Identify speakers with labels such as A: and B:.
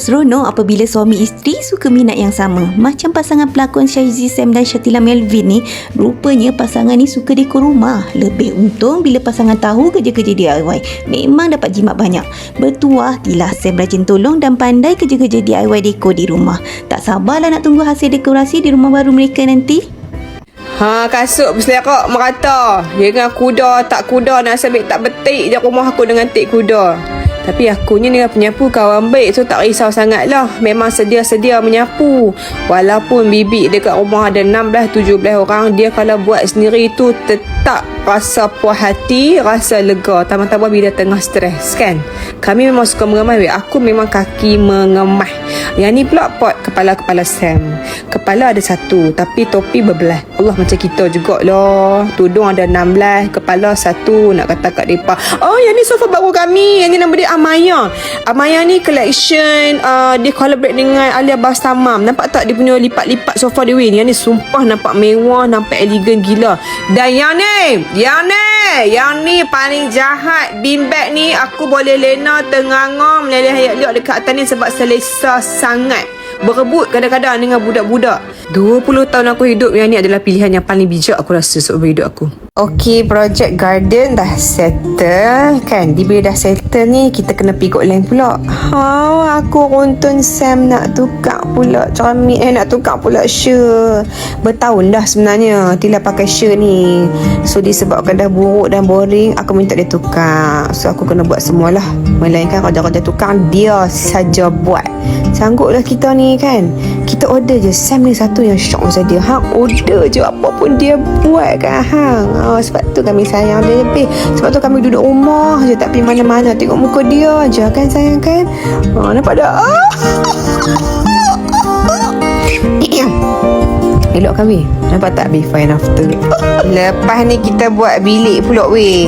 A: Seronok apabila suami isteri suka minat yang sama. Macam pasangan pelakon Syahrizi Sam dan Shatila Melvin ni, rupanya pasangan ni suka dekor rumah. Lebih untung bila pasangan tahu kerja-kerja DIY. Memang dapat jimat banyak. Bertuah tilah Sam rajin tolong dan pandai kerja-kerja DIY dekor di rumah. Tak sabarlah nak tunggu hasil dekorasi di rumah baru mereka nanti.
B: Kasut berselerak merata. Dengan kuda tak kuda, nak sebik tak betik je rumah aku dengan tik kuda. Tapi akunya dengan penyapu kawan baik, so tak risau sangat lah. Memang sedia-sedia menyapu. Walaupun bibik dekat rumah ada 16-17 orang, dia kalau buat sendiri tu tetap rasa puas hati, rasa lega. Tambah-tambah bila tengah stres kan. Kami memang suka mengemah. Aku memang kaki mengemah. Yang ni pula pot kepala-kepala Sam. Kepala ada satu, tapi topi berbelah. Allah, macam kita jugalah. Tudung ada 16, kepala satu. Nak kata kat mereka, oh yang ni sofa baru kami. Yang ni nama dia Amaya. Amaya ni collection, dia collaborate dengan Alia Bastamam. Nampak tak dia punya lipat-lipat sofa dia weh. Yang ni sumpah nampak mewah, nampak elegan gila. Dan yang ni paling jahat. Bean bag ni aku boleh lena tengah-ngah meleleh hayat dekat atas ni sebab selesa sangat. Berebut kadang-kadang dengan budak-budak. 20 tahun aku hidup, yang ni adalah pilihan yang paling bijak aku rasa seumur hidup aku. Okey, projek garden dah settle kan. Bila dah settle ni, kita kena pikuk line pula. Aku runtun Sam nak tukar pula cermin, nak tukar pula shirt. Bertahun dah sebenarnya Tila pakai shirt ni. So disebabkan dah buruk dan boring, aku minta dia tukar. So aku kena buat semualah. Melainkan kerja-kerja tukar dia saja buat. Sangguplah kita ni kan. Kita order je. Sam ni satu yang syok masa dia. Order je apa pun dia buat kan. Sebab tu kami sayang dia lebih. Sebab tu kami duduk rumah je, tak pergi mana-mana. Tengok muka dia je kan sayang kan. Nampak tak? Elok kami. Nampak tak before and after. Lepas ni kita buat bilik pula weh.